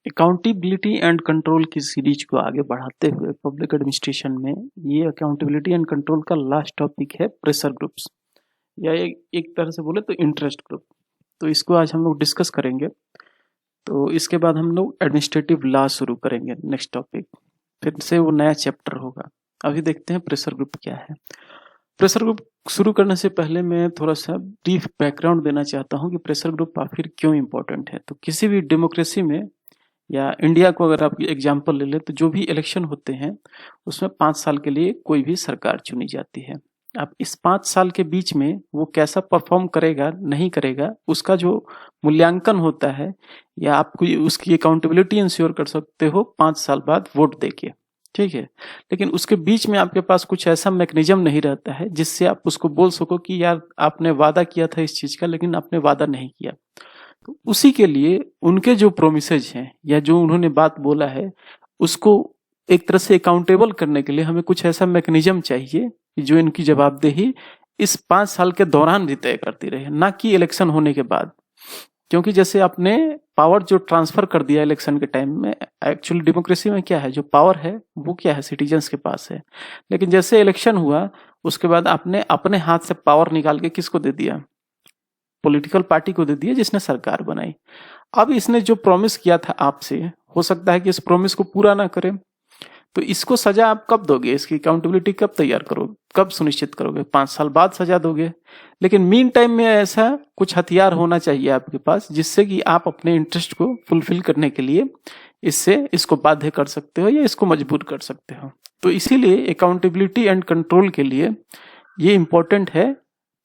Accountability and control की series को आगे बढ़ाते हुए पब्लिक एडमिनिस्ट्रेशन में ये अकाउंटेबिलिटी एंड कंट्रोल का लास्ट टॉपिक है प्रेशर ग्रुप्स या एक तरह से बोले तो इंटरेस्ट ग्रुप। तो इसको आज हम लोग डिस्कस करेंगे। तो इसके बाद हम लोग एडमिनिस्ट्रेटिव लॉ शुरू करेंगे नेक्स्ट टॉपिक, फिर से वो नया चैप्टर होगा। अभी देखते हैं प्रेशर ग्रुप क्या है। प्रेशर ग्रुप शुरू करने से पहले मैं थोड़ा सा ब्रीफ बैकग्राउंड देना चाहता हूँ कि प्रेशर ग्रुप आखिर क्यों इम्पोर्टेंट है। तो किसी भी डेमोक्रेसी में या इंडिया को अगर आप एग्जाम्पल ले लें तो जो भी इलेक्शन होते हैं उसमें 5 साल के लिए कोई भी सरकार चुनी जाती है। अब इस 5 साल के बीच में वो कैसा परफॉर्म करेगा नहीं करेगा उसका जो मूल्यांकन होता है या आप उसकी अकाउंटेबिलिटी इंश्योर कर सकते हो 5 साल बाद वोट देके, ठीक है। लेकिन उसके बीच में आपके पास कुछ ऐसा मैकेनिज्म नहीं रहता है जिससे आप उसको बोल सको कि यार आपने वादा किया था इस चीज का लेकिन आपने वादा नहीं किया। तो उसी के लिए उनके जो प्रोमिसेज हैं या जो उन्होंने बात बोला है उसको एक तरह से अकाउंटेबल करने के लिए हमें कुछ ऐसा मैकेनिज्म चाहिए जो इनकी जवाबदेही इस 5 साल के दौरान भी तय करती रहे, ना कि इलेक्शन होने के बाद। क्योंकि जैसे आपने पावर जो ट्रांसफर कर दिया इलेक्शन के टाइम में, एक्चुअली डेमोक्रेसी में क्या है, जो पावर है वो क्या है, सिटीजन्स के पास है। लेकिन जैसे इलेक्शन हुआ उसके बाद आपने अपने हाथ से पावर निकाल के किसको दे दिया, पॉलिटिकल पार्टी को दे दिया जिसने सरकार बनाई। अब इसने जो प्रॉमिस किया था आपसे, हो सकता है कि इस प्रॉमिस को पूरा ना करे, तो इसको सजा आप कब दोगे, इसकी अकाउंटेबिलिटी कब तैयार करोगे, कब सुनिश्चित करोगे, 5 साल बाद सजा दोगे। लेकिन मीन टाइम में ऐसा कुछ हथियार होना चाहिए आपके पास जिससे कि आप अपने इंटरेस्ट को फुलफिल करने के लिए इसको बाध्य कर सकते हो या इसको मजबूर कर सकते हो। तो इसीलिए अकाउंटेबिलिटी एंड कंट्रोल के लिए ये इंपॉर्टेंट है।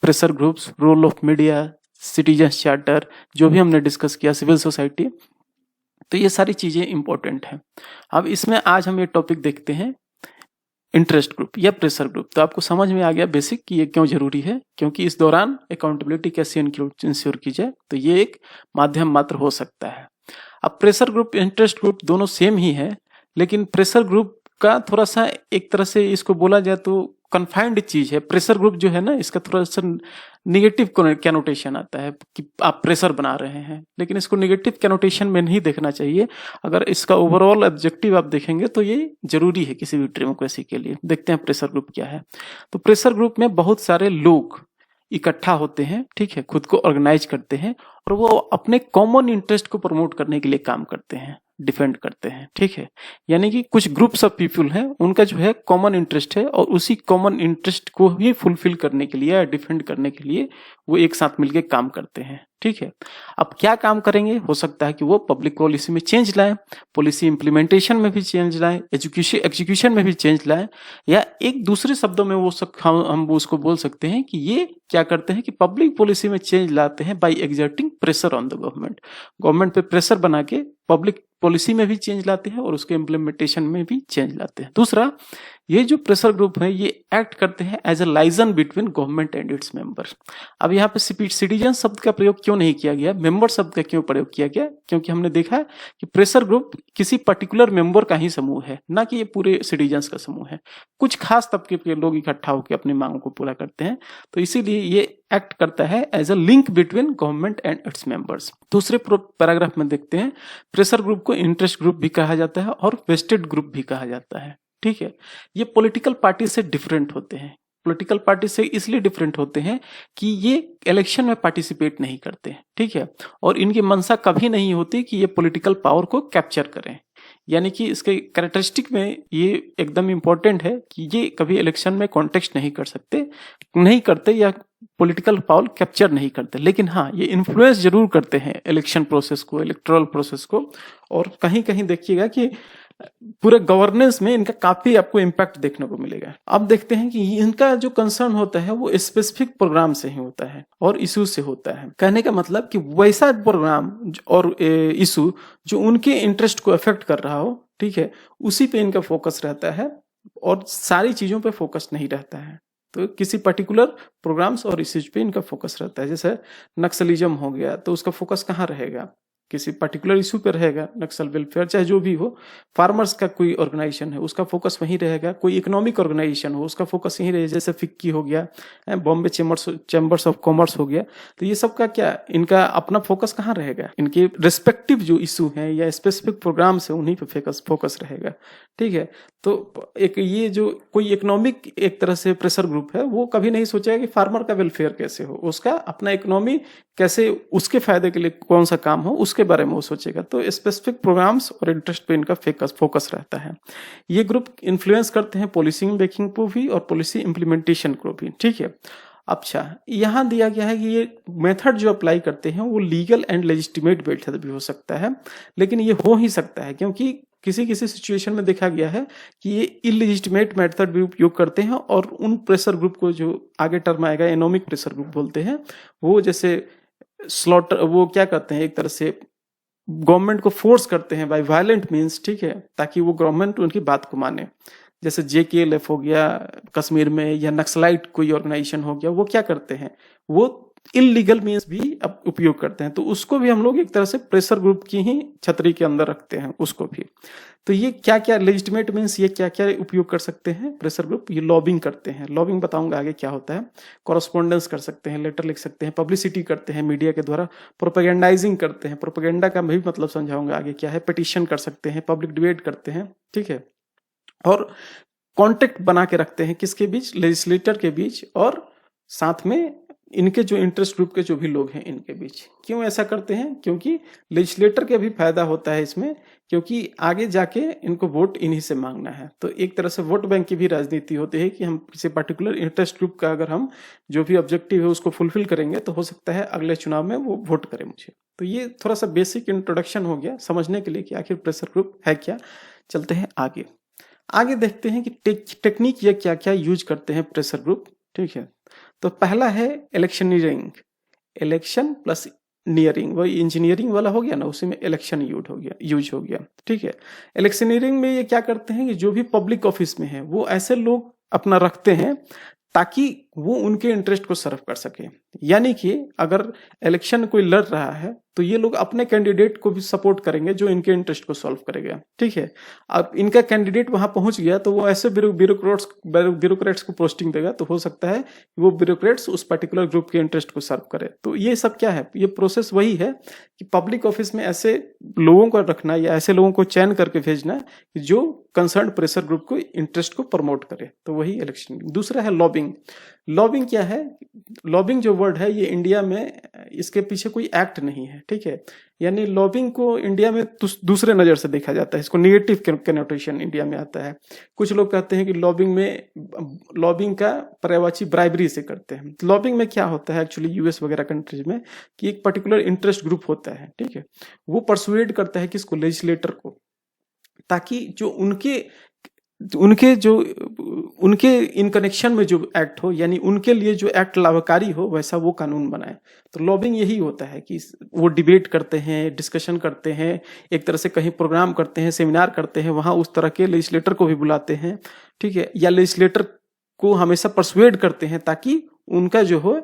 Pressure groups, role of media, citizens charter, जो भी हमने डिस्कस किया, सिविल सोसाइटी, तो ये सारी चीजें इंपॉर्टेंट हैं। अब इसमें आज हम ये टॉपिक देखते हैं इंटरेस्ट ग्रुप या प्रेशर ग्रुप। तो आपको समझ में आ गया बेसिक कि ये क्यों जरूरी है, क्योंकि इस दौरान अकाउंटेबिलिटी कैसे इंश्योर की जाए, तो ये एक माध्यम मात्र हो सकता है। अब प्रेशर ग्रुप इंटरेस्ट ग्रुप दोनों सेम ही है, लेकिन प्रेशर ग्रुप का थोड़ा सा एक तरह से इसको बोला जाए तो कन्फाइंड चीज है। प्रेशर ग्रुप जो है ना, इसका थोड़ा सा निगेटिव कैनोटेशन आता है कि आप प्रेशर बना रहे हैं, लेकिन इसको निगेटिव कैनोटेशन में नहीं देखना चाहिए। अगर इसका ओवरऑल ऑब्जेक्टिव आप देखेंगे तो ये जरूरी है किसी भी डेमोक्रेसी के लिए। देखते हैं प्रेशर ग्रुप क्या है। तो प्रेशर ग्रुप में बहुत सारे लोग इकट्ठा होते हैं, ठीक है, खुद को ऑर्गेनाइज करते हैं और वो अपने कॉमन इंटरेस्ट को प्रमोट करने के लिए काम करते हैं, डिफेंड करते हैं, ठीक है। यानी कि कुछ ग्रुप्स ऑफ पीपल हैं, उनका जो है कॉमन इंटरेस्ट है और उसी कॉमन इंटरेस्ट को ही फुलफिल करने के लिए या डिफेंड करने के लिए वो एक साथ मिलकर काम करते हैं, ठीक है। अब क्या काम करेंगे, हो सकता है कि वो पब्लिक पॉलिसी में चेंज लाएं, पॉलिसी इंप्लीमेंटेशन में भी चेंज लाएं, एजुकेशन में भी चेंज लाएं, या एक दूसरे शब्दों में वो हम उसको बोल सकते हैं कि ये क्या करते हैं कि पब्लिक पॉलिसी में चेंज लाते हैं by exerting pressure on the government पे प्रेशर बना के पब्लिक पॉलिसी में भी चेंज लाते हैं और उसके इम्प्लीमेंटेशन में भी चेंज लाते हैं। दूसरा, ये जो प्रेशर ग्रुप है ये एक्ट करते हैं as a liaison between government and its members. अब यहाँ पे सिटीजन शब्द का प्रयोग क्यों नहीं किया गया, मेंबर शब्द का क्यों प्रयोग किया गया, क्योंकि हमने देखा है कि प्रेशर ग्रुप किसी पर्टिकुलर मेंबर का ही समूह है, ना कि ये पूरे सिटीजन्स का समूह है। कुछ खास तबके के लोग इकट्ठा होकर अपनी मांगों को पूरा करते हैं, तो इसीलिए ये एक्ट करता है as a link between government and its members. दूसरे पैराग्राफ में देखते हैं, प्रेशर ग्रुप को इंटरेस्ट ग्रुप भी कहा जाता है और वेस्टेड ग्रुप भी कहा जाता है, ठीक है। ये पॉलिटिकल पार्टी से डिफरेंट होते हैं। पॉलिटिकल पार्टी से इसलिए डिफरेंट होते हैं कि ये इलेक्शन में पार्टिसिपेट नहीं करते हैं, ठीक है, और इनकी मंशा कभी नहीं होती कि ये पॉलिटिकल पावर को कैप्चर करें। यानी कि इसके कैरेक्टरिस्टिक में ये एकदम इंपॉर्टेंट है कि ये कभी इलेक्शन में कॉन्टेस्ट नहीं करते या पॉलिटिकल पावर कैप्चर नहीं करते, लेकिन हाँ ये इन्फ्लुएंस जरूर करते हैं इलेक्शन प्रोसेस को, इलेक्टोरल प्रोसेस को, और कहीं कहीं देखिएगा कि पूरे गवर्नेंस में इनका काफी आपको इम्पैक्ट देखने को मिलेगा। अब देखते हैं कि इनका जो कंसर्न होता है वो स्पेसिफिक प्रोग्राम से ही होता है और इशू से होता है। कहने का मतलब कि वैसा प्रोग्राम और इशू जो उनके इंटरेस्ट को अफेक्ट कर रहा हो, ठीक है, उसी पे इनका फोकस रहता है और सारी चीजों पे फोकस नहीं रहता है। तो किसी पर्टिकुलर प्रोग्राम्स और इश्यूज पे इनका फोकस रहता है। जैसे नक्सलिज्म हो गया तो उसका फोकस कहाँ रहेगा, किसी पर्टिकुलर इशू पे रहेगा, नक्सल वेलफेयर चाहे जो भी हो, फार्मर्स का कोई ऑर्गेनाइजेशन है उसका फोकस वहीं रहेगा, कोई इकोनॉमिक ऑर्गेनाइजेशन हो उसका फोकस यहीं रहेगा, जैसे फिक्की हो गया, बॉम्बे चैम्बर्स ऑफ कॉमर्स हो गया, तो ये सब का क्या, इनका अपना फोकस कहाँ रहेगा, इनके रिस्पेक्टिव जो इशू हैं या स्पेसिफिक प्रोग्राम्स हैं उन्हीं पे फोकस रहेगा। ठीक है, तो एक ये जो कोई इकोनॉमिक एक तरह से प्रेशर ग्रुप है वो कभी नहीं सोचेगा कि फार्मर का वेलफेयर कैसे हो, उसका अपना इकोनॉमी कैसे, उसके फायदे के लिए कौन सा काम हो उसके बारे में वो सोचेगा। तो स्पेसिफिक प्रोग्राम्स और इंटरेस्ट पे इनका फोकस रहता है। ये ग्रुप इन्फ्लुएंस करते हैं पॉलिसी मेकिंग को भी और पॉलिसी इंप्लीमेंटेशन को भी। ठीक है, अच्छा यहाँ दिया गया है कि ये मेथड जो अप्लाई करते हैं वो लीगल एंड लेजिटिमेट मेथड भी हो सकता है, लेकिन ये हो ही सकता है क्योंकि किसी किसी सिचुएशन में देखा गया है कि ये इलेजिटिमेट मेथड भी उपयोग करते हैं और उन प्रेशर ग्रुप को, जो आगे टर्म आएगा एनोमिक प्रेशर ग्रुप बोलते हैं, वो जैसे स्लॉटर, वो क्या करते हैं एक तरह से गवर्नमेंट को फोर्स करते हैं बाय वायलेंट मीन्स, ठीक है, ताकि वो गवर्नमेंट उनकी बात को माने। जैसे JKLF हो गया कश्मीर में, या नक्सलाइट कोई ऑर्गेनाइजेशन हो गया, वो क्या करते हैं, वो इलीगल मीन्स भी अब उपयोग करते हैं, तो उसको भी हम लोग एक तरह से प्रेशर ग्रुप की ही छतरी के अंदर रखते हैं उसको भी। तो ये क्या क्या लेजिटिमेट मीन्स, ये क्या क्या उपयोग कर सकते हैं प्रेशर ग्रुप, ये लॉबिंग करते हैं, लॉबिंग बताऊंगा आगे क्या होता है, कॉरेस्पॉन्डेंस कर सकते हैं, लेटर लिख सकते हैं, पब्लिसिटी करते हैं मीडिया के द्वारा, प्रोपेगेंडाइजिंग करते हैं, प्रोपेगेंडा का भी मतलब समझाऊंगा आगे क्या है, पिटीशन कर सकते हैं, पब्लिक डिबेट करते हैं। ठीक है, और कॉन्टेक्ट बना के रखते हैं किसके बीच, लेजिस्लेटर के बीच और साथ में इनके जो इंटरेस्ट ग्रुप के जो भी लोग हैं इनके बीच। क्यों ऐसा करते हैं, क्योंकि लेजिस्लेटर के भी फायदा होता है इसमें, क्योंकि आगे जाके इनको वोट इन्हीं से मांगना है। तो एक तरह से वोट बैंक की भी राजनीति होती है कि हम किसी पर्टिकुलर इंटरेस्ट ग्रुप का अगर हम जो भी ऑब्जेक्टिव है उसको फुलफिल करेंगे तो हो सकता है अगले चुनाव में वो वोट करें मुझे। तो ये थोड़ा सा बेसिक इंट्रोडक्शन हो गया समझने के लिए कि आखिर प्रेशर ग्रुप है क्या। चलते हैं आगे देखते हैं कि टेक्निक ये क्या क्या यूज करते हैं प्रेशर ग्रुप। ठीक है, तो पहला है इलेक्शनियरिंग, इलेक्शन प्लस नियरिंग, वही इंजीनियरिंग वाला हो गया ना, उसी में इलेक्शन यूज हो गया। ठीक है, इलेक्शनियरिंग में ये क्या करते हैं कि जो भी पब्लिक ऑफिस में है वो ऐसे लोग अपना रखते हैं ताकि वो उनके इंटरेस्ट को सर्व कर सके। यानी कि अगर इलेक्शन कोई लड़ रहा है तो ये लोग अपने कैंडिडेट को भी सपोर्ट करेंगे जो इनके इंटरेस्ट को सॉल्व करेगा। ठीक है, अब इनका कैंडिडेट वहां पहुंच गया तो वो ऐसे ब्यूरोक्रेट्स को पोस्टिंग देगा, तो हो सकता है वो ब्यूरोक्रेट्स उस पर्टिकुलर ग्रुप के इंटरेस्ट को सर्व करे। तो ये सब क्या है, ये प्रोसेस वही है कि पब्लिक ऑफिस में ऐसे लोगों को रखना या ऐसे लोगों को चयन करके भेजना जो कंसर्न प्रेशर ग्रुप को इंटरेस्ट को प्रमोट करे, तो वही इलेक्शन। दूसरा है लॉबिंग। लॉबिंग क्या है, लॉबिंग जो वर्ड है ये इंडिया में इसके पीछे कोई एक्ट नहीं है। ठीक है, यानी लॉबिंग को इंडिया में दूसरे नजर से देखा जाता है, इसको निगेटिव कनोटेशन इंडिया में आता है। कुछ लोग कहते हैं कि लॉबिंग का पर्यायवाची ब्राइबरी से करते हैं। लॉबिंग में क्या होता है एक्चुअली यूएस वगैरह कंट्रीज में कि एक पर्टिकुलर इंटरेस्ट ग्रुप होता है, ठीक है, वो परसुएड करता है किसको, लेजिस्लेटर को, ताकि जो उनके इन कनेक्शन में जो एक्ट हो, यानी उनके लिए जो एक्ट लाभकारी हो वैसा वो कानून बनाए। तो लॉबिंग यही होता है कि वो डिबेट करते हैं, डिस्कशन करते हैं, एक तरह से कहीं प्रोग्राम करते हैं, सेमिनार करते हैं, वहां उस तरह के लेजिस्लेटर को भी बुलाते हैं। ठीक है, या लेजिस्लेटर को हमेशा परसुएड करते हैं ताकि उनका जो हो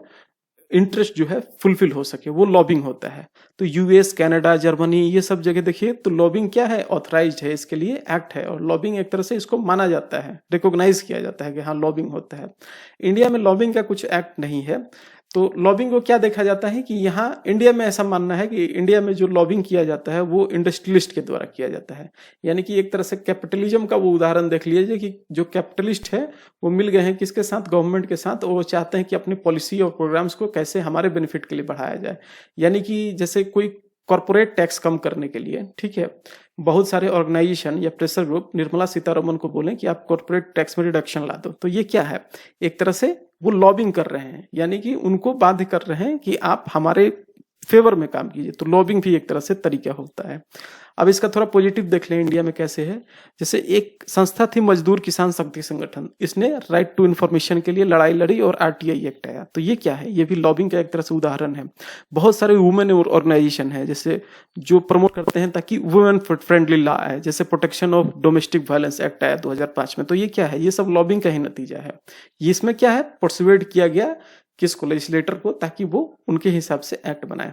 इंटरेस्ट जो है फुलफिल हो सके, वो लॉबिंग होता है। तो यूएस, कनाडा, जर्मनी, ये सब जगह देखिए तो लॉबिंग क्या है, ऑथराइज्ड है, इसके लिए एक्ट है, और लॉबिंग एक तरह से इसको माना जाता है, रिकॉग्नाइज किया जाता है कि हाँ लॉबिंग होता है। इंडिया में लॉबिंग का कुछ एक्ट नहीं है। तो लॉबिंग को क्या देखा जाता है कि यहाँ इंडिया में ऐसा मानना है कि इंडिया में जो लॉबिंग किया जाता है वो इंडस्ट्रियलिस्ट के द्वारा किया जाता है। यानी कि एक तरह से कैपिटलिज्म का वो उदाहरण देख लीजिए कि जो कैपिटलिस्ट है वो मिल गए हैं किसके साथ, गवर्नमेंट के साथ, और वो चाहते हैं कि अपनी पॉलिसी और प्रोग्राम्स को कैसे हमारे बेनिफिट के लिए बढ़ाया जाए। यानी कि जैसे कोई कॉर्पोरेट टैक्स कम करने के लिए, ठीक है, बहुत सारे ऑर्गेनाइजेशन या प्रेशर ग्रुप निर्मला सीतारमन को बोले कि आप कॉर्पोरेट टैक्स में रिडक्शन ला दो, तो ये क्या है, एक तरह से वो लॉबिंग कर रहे हैं, यानी कि उनको बाध्य कर रहे हैं कि आप हमारे फेवर में काम कीजिए। तो लॉबिंग भी एक तरह से तरीका होता है। अब इसका थोड़ा पॉजिटिव देख लें इंडिया में कैसे है। जैसे एक संस्था थी मजदूर किसान शक्ति संगठन, इसने राइट टू इन्फॉर्मेशन के लिए लड़ाई लड़ी और आरटीआई एक्ट आया। तो ये क्या है, ये भी लॉबिंग का एक तरह से उदाहरण है। बहुत सारे वुमेन ऑर्गेनाइजेशन है जैसे जो प्रमोट करते हैं ताकि वुमेन फ्रेंडली लॉ आए, जैसे protection of domestic violence act आया 2005 में। तो ये क्या है, ये सब लॉबिंग का ही नतीजा है। इसमें क्या है, परसुएड किया गया किसको, लेजिस्लेटर को, ताकि वो उनके हिसाब से एक्ट बनाए।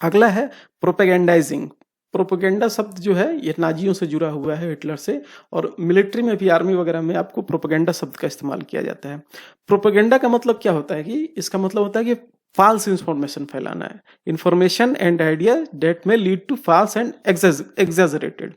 अगला है प्रोपेगेंडाइजिंग। प्रोपेगेंडा शब्द जो है ये नाजियों से जुड़ा हुआ है, हिटलर से, और मिलिट्री में भी, आर्मी वगैरह में आपको प्रोपेगेंडा शब्द का इस्तेमाल किया जाता है। प्रोपेगेंडा का मतलब क्या होता है कि इसका मतलब होता है कि फाल्स इंफॉर्मेशन फैलाना है, इंफॉर्मेशन एंड आइडिया डेट में lead to false and exaggerated.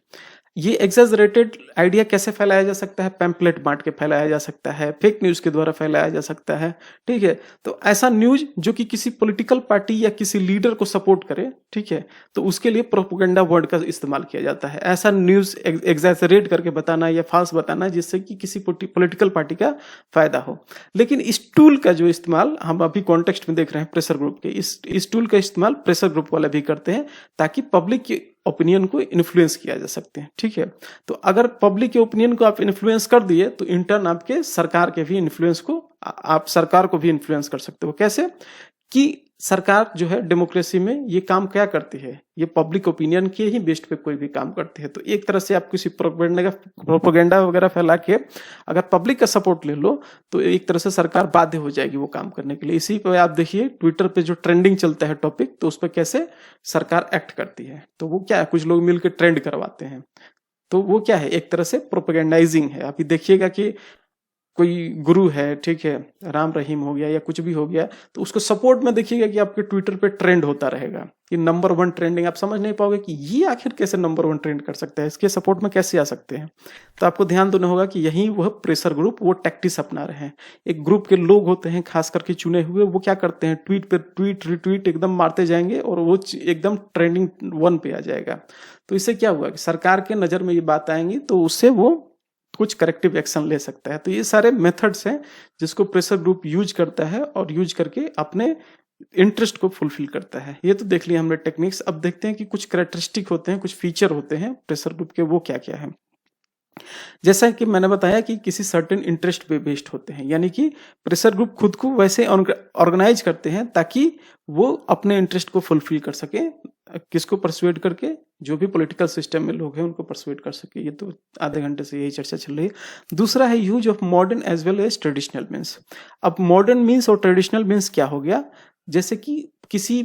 ये एग्जेजरेटेड आइडिया कैसे फैलाया जा सकता है? पैम्पलेट बांट के फैलाया जा सकता है, फेक न्यूज के द्वारा फैलाया जा सकता है, ठीक है। तो ऐसा न्यूज जो कि किसी पॉलिटिकल पार्टी या किसी लीडर को सपोर्ट करे, ठीक है, तो उसके लिए प्रोपेगेंडा वर्ड का इस्तेमाल किया जाता है। ऐसा न्यूज एग्जेजरेट करके बताना या फाल्स बताना जिससे कि किसी पॉलिटिकल पार्टी का फायदा हो। लेकिन इस टूल का जो इस्तेमाल हम अभी कॉन्टेक्स्ट में देख रहे हैं प्रेशर ग्रुप के, इस टूल का इस्तेमाल प्रेशर ग्रुप वाले भी करते हैं ताकि पब्लिक की ओपिनियन को इन्फ्लुएंस किया जा सकते हैं, ठीक है। तो अगर पब्लिक के ओपिनियन को आप इन्फ्लुएंस कर दिए तो इंटर्न आपके सरकार के भी इन्फ्लुएंस को, आप सरकार को भी इन्फ्लुएंस कर सकते हो। कैसे? कि सरकार जो है डेमोक्रेसी में ये काम क्या करती है, ये पब्लिक ओपिनियन के ही बेस्ड पे कोई भी काम करती है। तो एक तरह से आप किसी प्रोपेगेंडा वगैरह फैला के अगर पब्लिक का सपोर्ट ले लो तो एक तरह से सरकार बाध्य हो जाएगी वो काम करने के लिए। इसी पे आप देखिए ट्विटर पे जो ट्रेंडिंग चलता है टॉपिक, तो उस पर कैसे सरकार एक्ट करती है। तो वो क्या है, कुछ लोग मिलकर ट्रेंड करवाते हैं, तो वो क्या है, एक तरह से प्रोपेगेंडाइजिंग है। अभी देखिएगा कि कोई गुरु है, ठीक है, राम रहीम हो गया या कुछ भी हो गया, तो उसको सपोर्ट में देखिएगा कि आपके ट्विटर पे ट्रेंड होता रहेगा कि नंबर 1 ट्रेंडिंग। आप समझ नहीं पाओगे कि ये आखिर कैसे नंबर 1 ट्रेंड कर सकता है, इसके सपोर्ट में कैसे आ सकते हैं। तो आपको ध्यान देना होगा कि यही वह प्रेशर ग्रुप वो टैक्टिस अपना रहे हैं। एक ग्रुप के लोग होते हैं खास करके चुने हुए, वो क्या करते हैं, ट्वीट पे ट्वीट रिट्वीट एकदम मारते जाएंगे और वो एकदम ट्रेंडिंग 1 पे आ जाएगा। तो इससे क्या हुआ कि सरकार के नजर में ये बात आएंगी तो उससे वो कुछ करेक्टिव एक्शन ले सकता है। तो ये सारे मेथड्स हैं जिसको प्रेशर ग्रुप यूज करता है और यूज करके अपने इंटरेस्ट को फुलफिल करता है। ये तो देख लिया हमने टेक्निक्स। अब देखते हैं कि कुछ कैरेक्टरिस्टिक होते हैं, कुछ फीचर होते हैं प्रेशर ग्रुप के, वो क्या क्या है। जैसा कि मैंने बताया कि किसी सर्टेन इंटरेस्ट पे बेस्ड होते हैं, यानी कि प्रेशर ग्रुप खुद को वैसे ऑर्गेनाइज करते हैं ताकि वो अपने इंटरेस्ट को फुलफिल कर सके। किसको परसुएड करके? जो भी पॉलिटिकल सिस्टम में लोग हैं उनको परसुएड कर सके। ये तो आधे घंटे से यही चर्चा चल रही है। दूसरा है use of modern as well as traditional means. अब मॉडर्न मीन्स और ट्रेडिशनल मीन्स क्या हो गया? जैसे कि किसी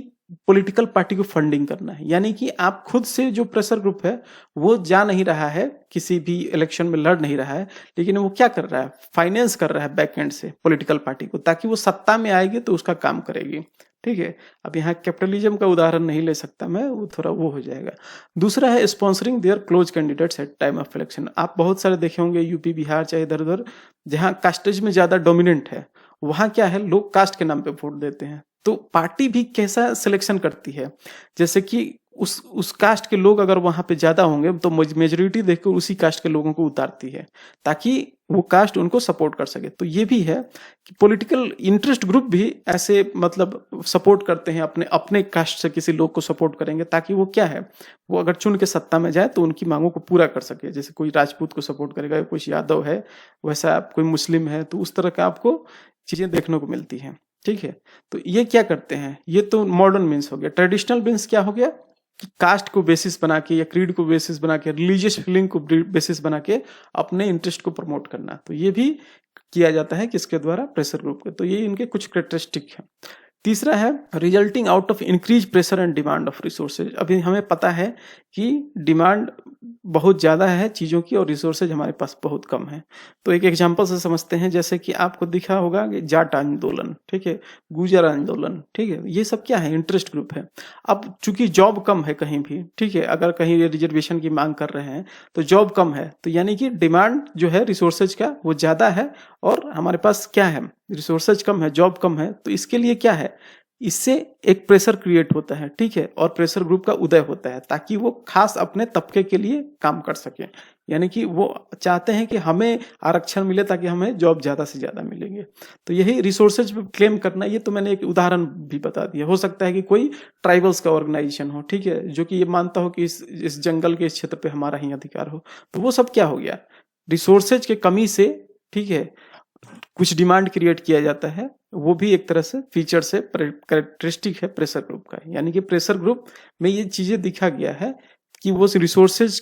पॉलिटिकल पार्टी को फंडिंग करना है, यानी कि आप खुद से, जो प्रेशर ग्रुप है वो जा नहीं रहा है, किसी भी इलेक्शन में लड़ नहीं रहा है, लेकिन वो क्या कर रहा है, फाइनेंस कर रहा है बैक एंड से पॉलिटिकल पार्टी को, ताकि वो सत्ता में आएगी तो उसका काम करेगी, ठीक है। अब यहाँ कैपिटलिज्म का उदाहरण नहीं ले सकता मैं, वो थोड़ा वो हो जाएगा। दूसरा है sponsoring their close candidates at time of election. आप बहुत सारे देखे होंगे यूपी बिहार चाहे इधर उधर, जहाँ कास्टेज में ज्यादा डोमिनेंट है, वहां क्या है, लोग कास्ट के नाम पे वोट देते हैं। तो पार्टी भी कैसा सिलेक्शन करती है, जैसे कि उस कास्ट के लोग अगर वहां पे ज्यादा होंगे तो मेजोरिटी देखकर उसी कास्ट के लोगों को उतारती है ताकि वो कास्ट उनको सपोर्ट कर सके। तो ये भी है कि पॉलिटिकल इंटरेस्ट ग्रुप भी ऐसे मतलब सपोर्ट करते हैं, अपने अपने कास्ट से किसी लोग को सपोर्ट करेंगे ताकि वो क्या है, वो अगर चुन के सत्ता में जाए तो उनकी मांगों को पूरा कर सके। जैसे कोई राजपूत को सपोर्ट करेगा, कोई यादव है, वैसा कोई मुस्लिम है, तो उस तरह का आपको चीजें देखने को मिलती हैं, ठीक है। तो ये क्या करते हैं, ये तो मॉडर्न मीन्स हो गया। ट्रेडिशनल मीन्स क्या हो गया कि कास्ट को बेसिस बना के या क्रीड को बेसिस बना के, रिलीजियस फीलिंग को बेसिस बना के अपने इंटरेस्ट को प्रमोट करना। तो ये भी किया जाता है किसके द्वारा, प्रेशर ग्रुप के। तो ये इनके कुछ कैरेक्टरिस्टिक हैं। तीसरा है resulting out of increase pressure and demand of resources. अभी हमें पता है कि डिमांड बहुत ज्यादा है चीजों की और रिसोर्सेज हमारे पास बहुत कम है। तो एक एग्जांपल से समझते हैं, जैसे कि आपको दिखा होगा कि जाट आंदोलन, ठीक है, गुर्जर आंदोलन, ठीक है, ये सब क्या है, इंटरेस्ट ग्रुप है। अब चूंकि जॉब कम है कहीं भी, ठीक है, अगर कहीं रिजर्वेशन की मांग कर रहे हैं तो जॉब कम है, तो यानी कि डिमांड जो है रिसोर्सेज का वो ज्यादा है और हमारे पास क्या है, रिसोर्सेज कम है, जॉब कम है। तो इसके लिए क्या है, इससे एक प्रेशर क्रिएट होता है, ठीक है, और प्रेशर ग्रुप का उदय होता है ताकि वो खास अपने तबके के लिए काम कर सके। यानी कि वो चाहते हैं कि हमें आरक्षण मिले ताकि हमें जॉब ज्यादा से ज्यादा मिलेंगे। तो यही रिसोर्सेज पे क्लेम करना, ये तो मैंने एक उदाहरण भी बता दिया। हो सकता है कि कोई ट्राइबल्स का ऑर्गेनाइजेशन हो, ठीक है, जो कि ये मानता हो कि इस जंगल के इस क्षेत्र पे हमारा ही अधिकार हो। तो वो सब क्या हो गया, रिसोर्सेज के कमी से, ठीक है, कुछ डिमांड क्रिएट किया जाता है। वो भी एक तरह से फीचर से कैरेक्टरिस्टिक है प्रेशर ग्रुप का। यानी कि प्रेशर ग्रुप में ये चीजें दिखा गया है कि वो रिसोर्सेज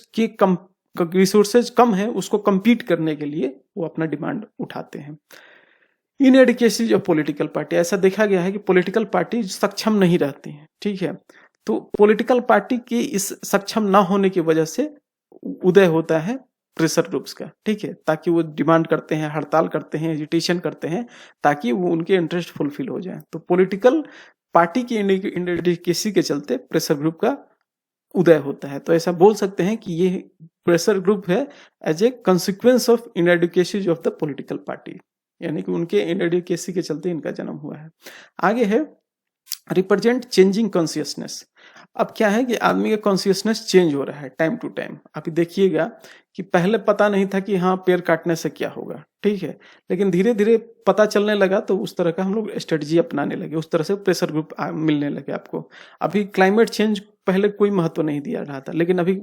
कम है, उसको compete करने के लिए वो अपना डिमांड उठाते हैं। इनएडिक्वेसी ऑफ पॉलिटिकल पार्टी, ऐसा देखा गया है कि पॉलिटिकल पार्टी सक्षम नहीं रहती है, ठीक है। तो पॉलिटिकल पार्टी के इस सक्षम ना होने की वजह से उदय होता है प्रेशर ग्रुप्स का, ठीक है, ताकि वो डिमांड करते हैं, हड़ताल करते हैं, एजिटेशन करते हैं, ताकि वो उनके इंटरेस्ट फुलफिल हो जाए। तो पॉलिटिकल पार्टी की इनएडिक्वेसी के चलते प्रेशर ग्रुप का उदय होता है। तो ऐसा बोल सकते हैं कि ये प्रेशर ग्रुप है as a consequence of inadequacy of the political party, यानी कि उनके इनएडिक्वेसी के चलते इनका जन्म हुआ है। आगे है रिप्रेजेंट चेंजिंग कॉन्शियसनेस। अब क्या है कि आदमी का कॉन्शियसनेस चेंज हो रहा है टाइम टू टाइम। अभी देखिएगा कि पहले पता नहीं था कि हाँ पेड़ काटने से क्या होगा, ठीक है, लेकिन धीरे धीरे पता चलने लगा, तो उस तरह का हम लोग स्ट्रेटजी अपनाने लगे, उस तरह से प्रेशर ग्रुप मिलने लगे आपको। अभी क्लाइमेट चेंज पहले कोई महत्व नहीं दिया रहा था, लेकिन अभी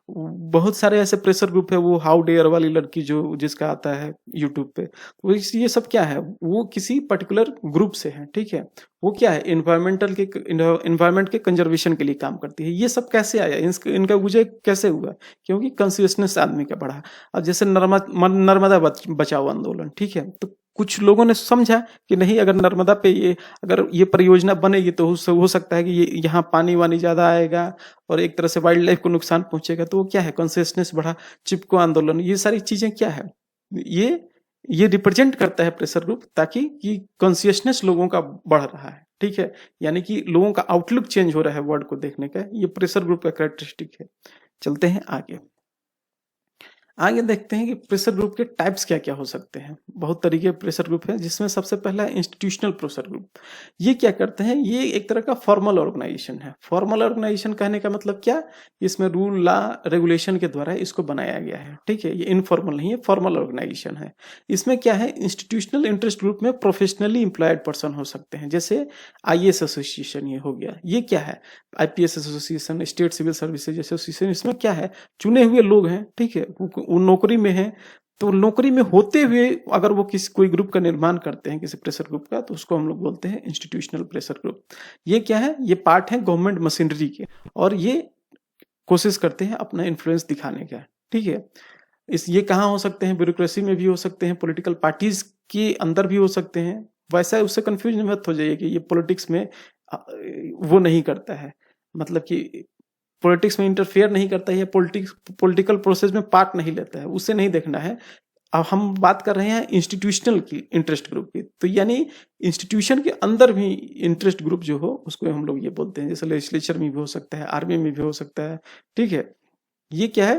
बहुत सारे ऐसे प्रेशर ग्रुप है, वो हाउ डेयर वाली लड़की जो जिसका आता है यूट्यूब पे, वो ये सब क्या है, वो किसी पर्टिकुलर ग्रुप से है, ठीक है, वो क्या है इन्वायरमेंट के कंजर्वेशन के लिए काम करती है। ये सब कैसे आया, इनका वजह कैसे हुआ, क्योंकि कॉन्शियसनेस आदमी का बढ़ा। अब जैसे नर्मदा बचाओ आंदोलन, ठीक है, तो कुछ लोगों ने समझा कि नहीं, अगर नर्मदा पे अगर ये परियोजना बनेगी तो हो सकता है कि ये यहाँ पानी वानी ज्यादा आएगा और एक तरह से वाइल्ड लाइफ को नुकसान पहुंचेगा, तो वो क्या है, कॉन्शियसनेस बढ़ा। चिपको आंदोलन, ये सारी चीजें क्या है, ये रिप्रेजेंट करता है प्रेशर ग्रुप, ताकि कि कॉन्शियसनेस लोगों का बढ़ रहा है, ठीक है, यानी कि लोगों का आउटलुक चेंज हो रहा है वर्ल्ड को देखने का, ये प्रेशर ग्रुप का कैरेक्टरिस्टिक है। चलते हैं आगे देखते हैं कि प्रेशर ग्रुप के टाइप्स क्या क्या हो सकते हैं। बहुत तरीके के प्रेशर ग्रुप है, जिसमें सबसे पहला है इंस्टीट्यूशनल प्रेशर ग्रुप। ये क्या करते हैं, ये एक तरह का फॉर्मल ऑर्गेनाइजेशन है। फॉर्मल ऑर्गेनाइजेशन कहने का मतलब क्या, इसमें रूल लॉ रेगुलेशन के द्वारा इसको बनाया गया है, ठीक है, ये इनफॉर्मल नहीं है, फॉर्मल ऑर्गेनाइजेशन है। इसमें क्या है, इंस्टीट्यूशनल इंटरेस्ट ग्रुप में प्रोफेशनली एम्प्लॉयड पर्सन हो सकते हैं, जैसे IAS एसोसिएशन ये हो गया। ये क्या है, IPS association, state civil services association, इसमें क्या है, चुने हुए लोग हैं, ठीक है, वो नौकरी में है, तो नौकरी में होते हुए अगर वो कोई ग्रुप का निर्माण करते हैं, किसी प्रेशर ग्रुप का, तो उसको हम लोग बोलते हैं इंस्टीट्यूशनल प्रेशर ग्रुप। ये क्या है, ये पार्ट है गवर्नमेंट मशीनरी के, और ये कोशिश करते हैं अपना इन्फ्लुएंस दिखाने का, ठीक है। ये कहाँ हो सकते हैं, ब्यूरोक्रेसी में भी हो सकते हैं, पॉलिटिकल पार्टीज के अंदर भी हो सकते हैं। वैसा उससे कंफ्यूज मत हो जाइए कि ये पॉलिटिक्स में वो नहीं करता है, मतलब कि पॉलिटिक्स में इंटरफेयर नहीं करता है, पॉलिटिकल प्रोसेस में पार्ट नहीं लेता है, उससे नहीं देखना है। अब हम बात कर रहे हैं इंस्टीट्यूशनल की, इंटरेस्ट ग्रुप की, तो यानी इंस्टीट्यूशन के अंदर भी इंटरेस्ट ग्रुप जो हो उसको हम लोग ये बोलते हैं। जैसे लेजिस्लेचर में भी हो सकता है, आर्मी में भी हो सकता है, ठीक है। ये क्या है,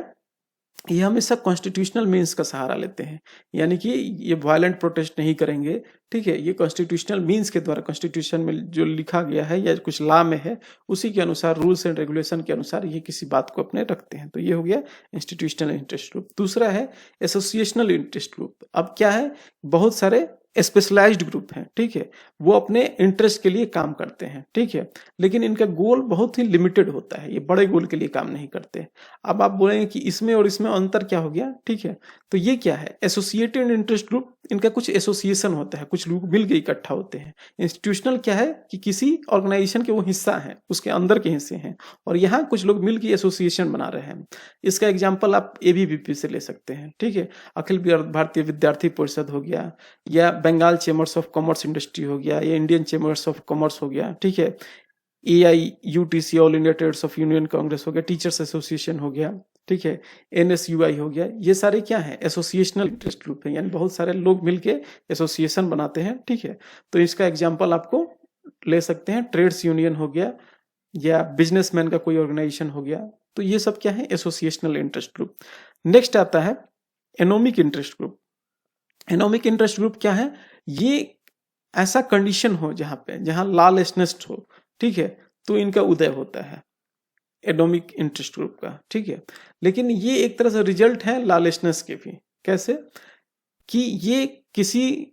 ये हमेशा कॉन्स्टिट्यूशनल मीन्स का सहारा लेते हैं, यानी कि ये वायलेंट प्रोटेस्ट नहीं करेंगे, ठीक है, ये कॉन्स्टिट्यूशनल मीन्स के द्वारा, कॉन्स्टिट्यूशन में जो लिखा गया है या कुछ लॉ में है उसी के अनुसार, रूल्स एंड रेगुलेशन के अनुसार ये किसी बात को अपने रखते हैं। तो ये हो गया इंस्टीट्यूशनल इंटरेस्ट ग्रुप। दूसरा है एसोसिएशनल इंटरेस्ट ग्रुप। अब क्या है, बहुत सारे स्पेशलाइज्ड ग्रुप हैं, ठीक है, वो अपने इंटरेस्ट के लिए काम करते हैं, ठीक है, लेकिन इनका गोल बहुत ही लिमिटेड होता है, ये बड़े गोल के लिए काम नहीं करते। अब आप बोलेंगे कि इसमें और इसमें अंतर क्या हो गया, ठीक है, तो ये क्या है, एसोसिएटेड इंटरेस्ट ग्रुप, इनका कुछ एसोसिएशन होता है, कुछ लोग मिल के इकट्ठा होते हैं। इंस्टीट्यूशनल क्या है कि किसी ऑर्गेनाइजेशन के वो हिस्सा है, उसके अंदर के हिस्से हैं, और यहाँ कुछ लोग मिल के एसोसिएशन बना रहे हैं। इसका एग्जाम्पल आप ABVP से ले सकते हैं, ठीक है, अखिल भारतीय विद्यार्थी परिषद हो गया, या Bengal chambers of commerce industry हो गया, या इंडियन चेंबर्स ऑफ कॉमर्स हो गया, ठीक है, AIUTC all India trades of union congress हो गया, टीचर्स एसोसिएशन हो गया, ठीक है, NSUI हो गया। ये सारे क्या है, एसोसिएशनल इंटरेस्ट ग्रुप है, यानी बहुत सारे लोग मिलके एसोसिएशन बनाते हैं, ठीक है। तो इसका एग्जांपल आपको ले सकते हैं, ट्रेड्स यूनियन हो गया, या बिजनेसमैन का कोई ऑर्गेनाइजेशन हो गया। तो ये सब क्या है, एसोसिएशनल इंटरेस्ट ग्रुप। नेक्स्ट आता है anomic interest group. Anomic interest group क्या है, ये ऐसा कंडीशन हो जहां लॉलेसनेस हो, ठीक है, तो इनका उदय होता है एनोमिक इंटरेस्ट ग्रुप का, ठीक है। लेकिन ये एक तरह से रिजल्ट है लॉलेसनेस के भी। कैसे कि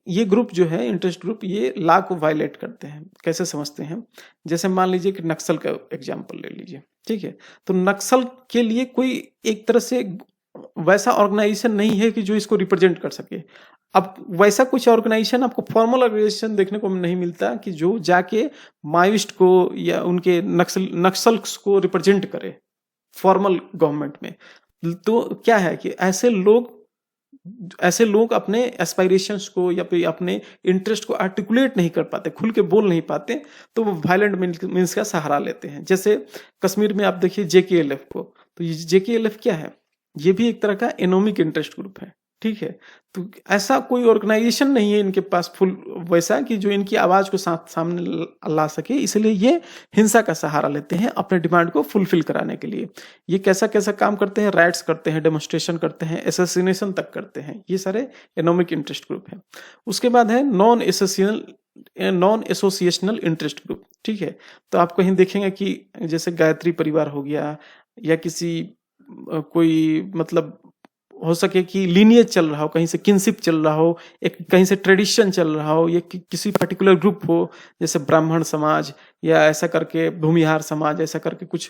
ये ग्रुप जो है, इंटरेस्ट ग्रुप, ये लॉ को वायलेट करते हैं। कैसे समझते हैं, जैसे मान लीजिए कि नक्सल का एग्जांपल ले लीजिए, ठीक है, तो नक्सल के लिए कोई एक तरह से वैसा ऑर्गेनाइजेशन नहीं है कि जो इसको रिप्रेजेंट कर सके। अब वैसा कुछ ऑर्गेनाइजेशन आपको, फॉर्मल ऑर्गेनाइजेशन देखने को नहीं मिलता कि जो जाके माओइस्ट को या उनके नक्सल्स को रिप्रेजेंट करे फॉर्मल गवर्नमेंट में। तो क्या है कि ऐसे लोग ऐसे लोग अपने एस्पायरेशंस को या फिर अपने इंटरेस्ट को आर्टिकुलेट नहीं कर पाते, खुल के बोल नहीं पाते, तो वो वायलेंट मीन्स का सहारा लेते हैं। जैसे कश्मीर में आप देखिए JKLF को, तो ये JKLF क्या है? ये भी एक तरह का इकोनॉमिक इंटरेस्ट ग्रुप है, ठीक है। तो ऐसा कोई ऑर्गेनाइजेशन नहीं है इनके पास फुल वैसा कि जो इनकी आवाज को सामने ला सके, इसलिए ये हिंसा का सहारा लेते हैं अपने डिमांड को फुलफिल कराने के लिए। ये कैसा कैसा काम करते हैं? राइट्स करते हैं, डेमोन्स्ट्रेशन करते हैं, एसेसिनेशन तक करते हैं। ये सारे इकोनॉमिक इंटरेस्ट ग्रुप हैं। उसके बाद है नॉन एसोसिएशनल इंटरेस्ट ग्रुप, ठीक है। तो आप कहीं देखेंगे कि जैसे गायत्री परिवार हो गया, या किसी कोई मतलब हो सके कि लीनियज चल रहा हो, कहीं से किनशिप चल रहा हो, एक कहीं से ट्रेडिशन चल रहा हो, या किसी पर्टिकुलर ग्रुप हो, जैसे ब्राह्मण समाज या ऐसा करके भूमिहार समाज, ऐसा करके कुछ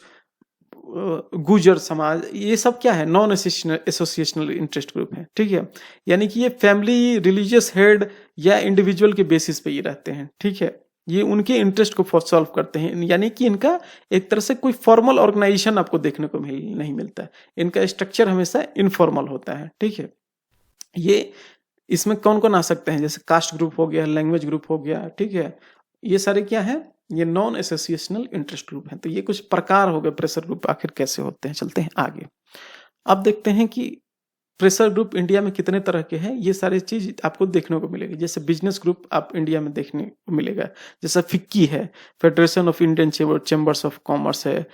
गुजर समाज, ये सब क्या है? नॉन एसोसिएशनल इंटरेस्ट ग्रुप है, ठीक है। यानी कि ये फैमिली, रिलीजियस हेड या इंडिविजुअल के बेसिस पे ये रहते हैं, ठीक है। ये उनके इंटरेस्ट को सॉल्व करते हैं, यानी कि इनका एक तरह से कोई फॉर्मल ऑर्गेनाइजेशन आपको देखने को नहीं मिलता है। इनका स्ट्रक्चर हमेशा इनफॉर्मल होता है, ठीक है। ये इसमें कौन कौन आ सकते हैं? जैसे कास्ट ग्रुप हो गया, लैंग्वेज ग्रुप हो गया, ठीक है। ये सारे क्या है? ये नॉन एसोसिएशनल इंटरेस्ट ग्रुप हैं। तो ये कुछ प्रकार हो गए प्रेशर ग्रुप, आखिर कैसे होते हैं। चलते हैं आगे। अब देखते हैं कि प्रेशर ग्रुप इंडिया में कितने तरह के हैं। ये सारी चीज आपको देखने को मिलेगी। जैसे बिजनेस ग्रुप आप इंडिया में देखने को मिलेगा, जैसे फिक्की है, federation of Indian chambers of commerce है,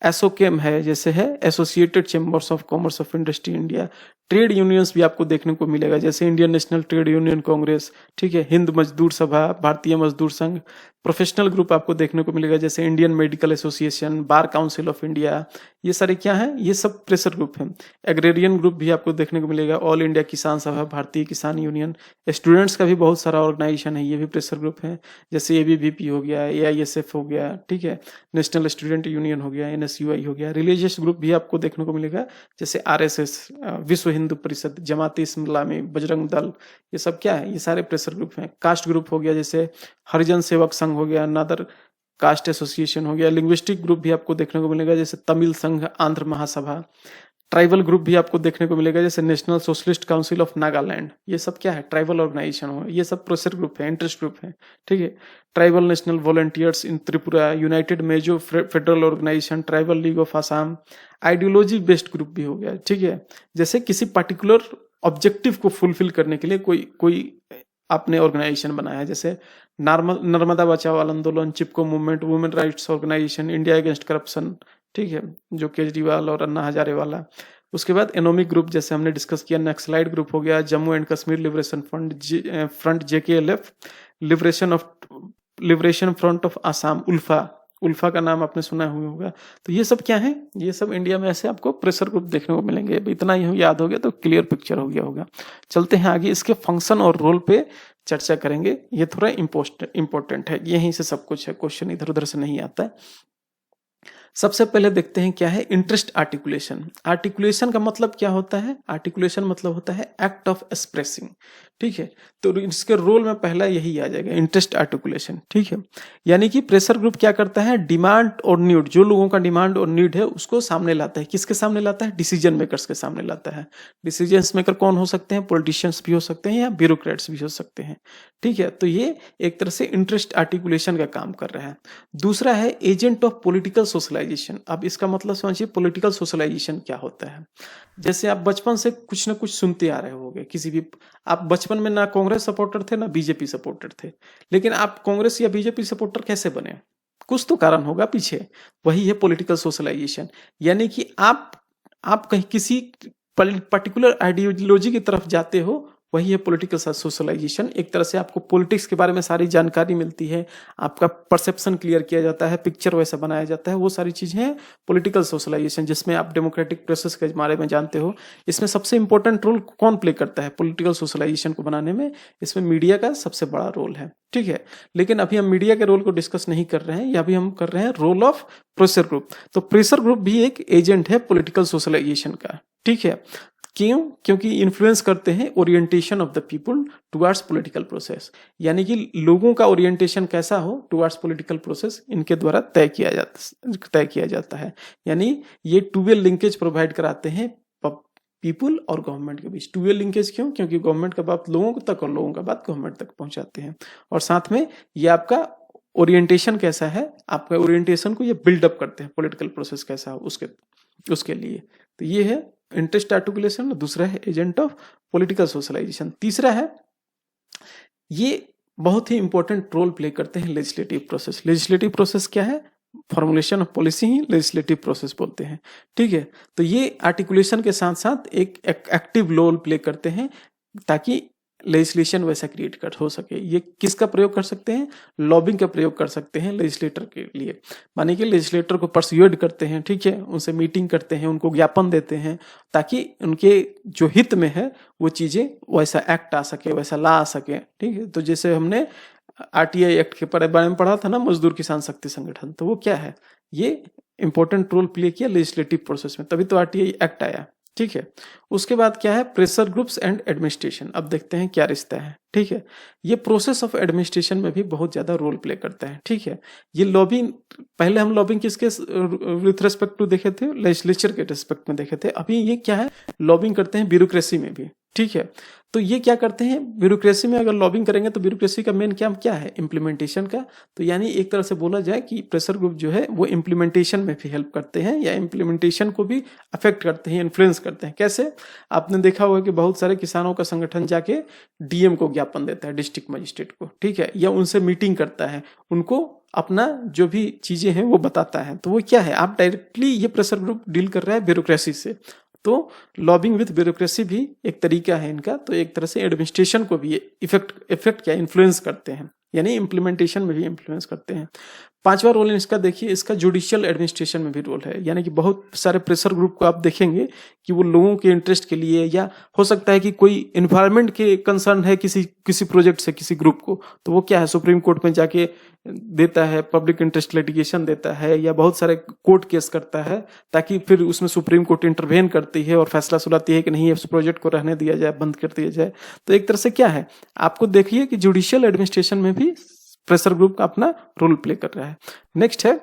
एसोकेम है, जैसे है associated chambers of commerce of industry India. Trade unions भी आपको देखने को मिलेगा, जैसे Indian national trade union Congress, ठीक है, हिंद मजदूर सभा, भारतीय मजदूर संघ। प्रोफेशनल ग्रुप आपको देखने को मिलेगा, जैसे Indian medical association, bar council of India. ये सारे क्या हैं? ये सब प्रेशर ग्रुप हैं। एग्रेरियन ग्रुप भी आपको देखने को मिलेगा, ऑल इंडिया किसान सभा, भारतीय किसान यूनियन। स्टूडेंट्स का भी बहुत सारा ऑर्गेनाइजेशन है, ये भी प्रेशर ग्रुप है, जैसे ABVP हो गया, AISF हो गया, ठीक है, नेशनल स्टूडेंट यूनियन हो गया, NSUI हो गया। रिलीजियस ग्रुप भी आपको देखने को मिलेगा, जैसे RSS, विश्व हिंदू परिषद, जमात इस्लामी, बजरंग दल। ये सब क्या है? ये सारे प्रेशर ग्रुप हैं। कास्ट ग्रुप हो गया, जैसे हरिजन सेवक संघ हो गया, नादर कास्ट एसोसिएशन हो गया। लिंग्विस्टिक ग्रुप भी आपको देखने को मिलेगा, जैसे तमिल संघ, आंध्र महासभा। ट्राइबल ग्रुप भी आपको देखने को मिलेगा, जैसे national socialist council of Nagaland. ये सब क्या है? ट्राइबल ऑर्गेनाइजेशन हो, ये सब प्रेशर ग्रुप है, इंटरेस्ट ग्रुप है, ठीक है। Tribal national volunteers in Tripura, united Mizo federal organisation, tribal league of Assam. Ideology based group भी हो गया, ठीक है, जैसे किसी पर्टिकुलर ऑब्जेक्टिव को फुलफिल करने के लिए कोई आपने ऑर्गेनाइजेशन बनाया, जैसे नर्मदा बचाओ आंदोलन, Chipko movement, women rights organisation, India against corruption, ठीक है, जो केजरीवाल और अन्ना हजारे वाला। उसके बाद इकोनॉमिक ग्रुप, जैसे हमने डिस्कस किया, नक्सलाइट ग्रुप हो गया, Jammu and Kashmir liberation front JKLF, liberation front of Assam, ULFA का नाम आपने सुना हुआ होगा। तो ये सब क्या है? ये सब इंडिया में ऐसे आपको प्रेशर ग्रुप देखने को मिलेंगे। इतना ही याद हो गया तो क्लियर पिक्चर हो गया होगा। चलते हैं आगे, इसके फंक्शन और रोल पे चर्चा करेंगे। ये थोड़ा इंपॉर्टेंट है, यहीं से सब कुछ है, क्वेश्चन इधर उधर से नहीं आता है। सबसे पहले देखते हैं क्या है इंटरेस्ट आर्टिकुलेशन। आर्टिकुलेशन का मतलब क्या होता है? आर्टिकुलेशन मतलब होता है एक्ट ऑफ एक्सप्रेसिंग, ठीक है। तो इसके रोल में पहला यही आ जाएगा, इंटरेस्ट आर्टिकुलेशन, ठीक है। यानी कि प्रेशर ग्रुप क्या करता है? डिमांड और नीड, जो लोगों का डिमांड और नीड है उसको सामने लाता है। किसके सामने लाता है? डिसीजन मेकर्स के सामने लाता है। डिसीजन मेकर कौन हो सकते हैं? पॉलिटिशियंस भी हो सकते हैं या ब्यूरोक्रेट्स भी हो सकते हैं, ठीक है। तो ये एक तरह से इंटरेस्ट आर्टिकुलेशन का काम कर रहा है। दूसरा है एजेंट ऑफ पॉलिटिकल सोशलाइजेशन। अब इसका मतलब समझिए पॉलिटिकल सोशलाइजेशन क्या होता है। जैसे आप बचपन से कुछ ना कुछ सुनते आ रहे होंगे, किसी भी, आप बचपन में ना कांग्रेस सपोर्टर थे ना बीजेपी सपोर्टर थे, लेकिन आप कांग्रेस या बीजेपी सपोर्टर कैसे बने? कुछ तो कारण होगा पीछे, वही है पॉलिटिकल सोशलाइजेशन। यानी कि आप कहीं किसी पर्टिकुलर आइडियोलॉजी की तरफ जाते हो, वही है पॉलिटिकल सोशलाइजेशन। एक तरह से आपको पॉलिटिक्स के बारे में सारी जानकारी मिलती है, आपका परसेप्शन क्लियर किया जाता है, पिक्चर वैसा बनाया जाता है, वो सारी चीजें हैं पॉलिटिकल सोशलाइजेशन, जिसमें आप डेमोक्रेटिक प्रोसेस के बारे में जानते हो। इसमें सबसे इंपॉर्टेंट रोल कौन प्ले करता है पॉलिटिकल सोशलाइजेशन को बनाने में? इसमें मीडिया का सबसे बड़ा रोल है, ठीक है। लेकिन अभी हम मीडिया के रोल को डिस्कस नहीं कर रहे हैं, या अभी हम कर रहे हैं रोल ऑफ प्रेशर ग्रुप। तो प्रेशर ग्रुप भी एक एजेंट है पॉलिटिकल सोशलाइजेशन का, ठीक है। क्यों? क्योंकि इन्फ्लुएंस करते हैं orientation of the people towards political process. यानी कि लोगों का ओरिएंटेशन कैसा हो टुवर्ड्स पॉलिटिकल प्रोसेस, इनके द्वारा तय किया जाता है। यानी ये टू वे लिंकेज प्रोवाइड कराते हैं पीपुल और गवर्नमेंट के बीच। टू वे लिंकेज क्यों? क्योंकि गवर्नमेंट का बात लोगों तक और लोगों का बात गवर्नमेंट तक पहुंचाते हैं। और साथ में ये आपका ओरिएंटेशन कैसा है, आपका ओरिएंटेशन को ये बिल्डअप करते हैं, पॉलिटिकल प्रोसेस कैसा हो उसके लिए। तो ये है इंटरेस्ट आर्टिकुलेशन, दूसरा है एजेंट ऑफ पॉलिटिकल सोशलाइजेशन, तीसरा है ये बहुत ही इंपॉर्टेंट रोल प्ले करते हैं लेजिस्लेटिव प्रोसेस। लेजिस्लेटिव प्रोसेस क्या है? Formulation of policy he legislative process बोलते हैं, ठीक है। तो ये आर्टिकुलेशन के साथ साथ एक एक्टिव रोल प्ले करते हैं ताकि लेजिस्लेशन वैसा क्रिएट कर हो सके। ये किसका प्रयोग कर सकते हैं? लॉबिंग का प्रयोग कर सकते हैं लेजिस्लेटर के लिए। माने कि लेजिस्लेटर को परसुएड करते हैं, ठीक है, उनसे मीटिंग करते हैं, उनको ज्ञापन देते हैं ताकि उनके जो हित में है वो चीजें वैसा एक्ट आ सके, वैसा ला आ सके, ठीक है। तो जैसे हमने आरटीआई एक्ट के बारे में पढ़ा था ना, मजदूर किसान शक्ति संगठन, तो वो क्या है? ये इंपॉर्टेंट रोल प्ले किया लेजिस्लेटिव प्रोसेस में, तभी तो आरटीआई एक्ट आया, ठीक है। उसके बाद क्या है? Pressure groups and administration. अब देखते हैं क्या रिश्ता है, ठीक है। ये प्रोसेस ऑफ एडमिनिस्ट्रेशन में भी बहुत ज्यादा रोल प्ले करता है, ठीक है। ये लॉबिंग, पहले हम लॉबिंग किसके विथ रिस्पेक्ट टू देखे थे? लेजिस्लेचर के रिस्पेक्ट में देखे थे। अभी ये क्या है? लॉबिंग करते हैं ब्यूरोक्रेसी में भी, ठीक है। तो ये क्या करते हैं? ब्यूरोक्रेसी में अगर लॉबिंग करेंगे तो ब्यूरोक्रेसी का मेन क्या है? इम्प्लीमेंटेशन का। तो यानी एक तरह से बोला जाए कि प्रेशर ग्रुप जो है वो इम्प्लीमेंटेशन में भी हेल्प करते हैं या इम्प्लीमेंटेशन को भी अफेक्ट करते हैं, इन्फ्लुएंस करते हैं। कैसे? आपने देखा होगा कि बहुत सारे किसानों का संगठन जाके डीएम को ज्ञापन देता है, डिस्ट्रिक्ट मजिस्ट्रेट को, ठीक है, या उनसे मीटिंग करता है, उनको अपना जो भी चीजें हैं वो बताता है। तो वो क्या है? आप डायरेक्टली ये प्रेशर ग्रुप डील कर रहा है ब्यूरोक्रेसी से। तो लॉबिंग विद ब्यूरोक्रेसी भी एक तरीका है इनका। तो एक तरह से एडमिनिस्ट्रेशन को भी इफेक्ट क्या, इन्फ्लुएंस करते हैं, यानी इम्प्लीमेंटेशन में भी इन्फ्लुएंस करते हैं। पांचवा रोल इसका देखिए, इसका जुडिशियल एडमिनिस्ट्रेशन में भी रोल है। यानी कि बहुत सारे प्रेशर ग्रुप को आप देखेंगे कि वो लोगों के इंटरेस्ट के लिए, या हो सकता है कि कोई एनवायरनमेंट के कंसर्न है किसी प्रोजेक्ट से किसी ग्रुप को, तो वो क्या है? सुप्रीम कोर्ट में जाके देता है, पब्लिक इंटरेस्ट लिटिगेशन देता है, या बहुत सारे कोर्ट केस करता है, ताकि फिर उसमें सुप्रीम कोर्ट इंटरवेन करती है और फैसला सुनाती है कि नहीं, इस प्रोजेक्ट को रहने दिया जाए, बंद कर दिया जाए। तो एक तरह से क्या है, आपको देखिए कि जुडिशियल एडमिनिस्ट्रेशन में भी प्रेशर ग्रुप का अपना रोल प्ले कर रहा है। नेक्स्ट है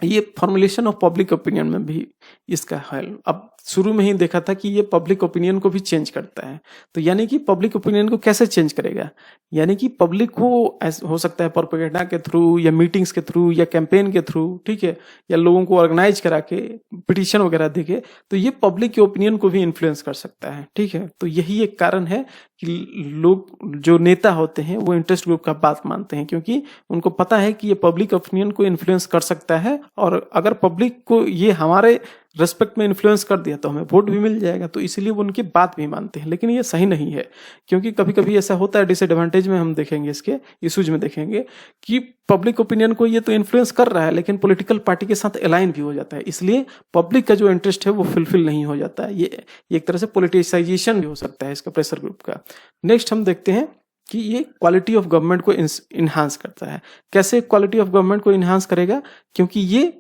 ये फॉर्मुलेशन ऑफ पब्लिक ओपिनियन में भी इसका है। अब शुरू में ही देखा था कि ये पब्लिक ओपिनियन को भी चेंज करता है। तो यानी कि पब्लिक ओपिनियन को कैसे चेंज करेगा? यानी कि पब्लिक को हो सकता है प्रोपेगेंडा के थ्रू, या मीटिंग्स के थ्रू, या कैंपेन के थ्रू, ठीक है, या लोगों को ऑर्गेनाइज करा के पिटीशन वगैरह देके, तो ये पब्लिक के ओपिनियन को भी इन्फ्लुएंस कर सकता है, ठीक है। तो यही एक कारण है कि लोग, जो नेता होते हैं, वो इंटरेस्ट ग्रुप का बात मानते हैं, क्योंकि उनको पता है कि ये पब्लिक ओपिनियन को इन्फ्लुएंस कर सकता है, और अगर पब्लिक को ये हमारे रेस्पेक्ट में इन्फ्लुएंस कर दिया तो हमें वोट भी मिल जाएगा। तो इसलिए वो उनकी बात भी मानते हैं। लेकिन ये सही नहीं है, क्योंकि कभी कभी ऐसा होता है, डिसएडवांटेज में हम देखेंगे, इसके इश्यूज में देखेंगे कि पब्लिक ओपिनियन को ये तो इन्फ्लुएंस कर रहा है, लेकिन पॉलिटिकल पार्टी के साथ अलाइन भी हो जाता है, इसलिए पब्लिक का जो इंटरेस्ट है वो फुलफिल नहीं हो जाता है। ये एक तरह से पॉलिटिसाइजेशन भी हो सकता है इसका, प्रेशर ग्रुप का। नेक्स्ट हम देखते हैं कि ये क्वालिटी ऑफ गवर्नमेंट को इन्हांस करता है। कैसे क्वालिटी ऑफ गवर्नमेंट को इन्हांस करेगा? क्योंकि ये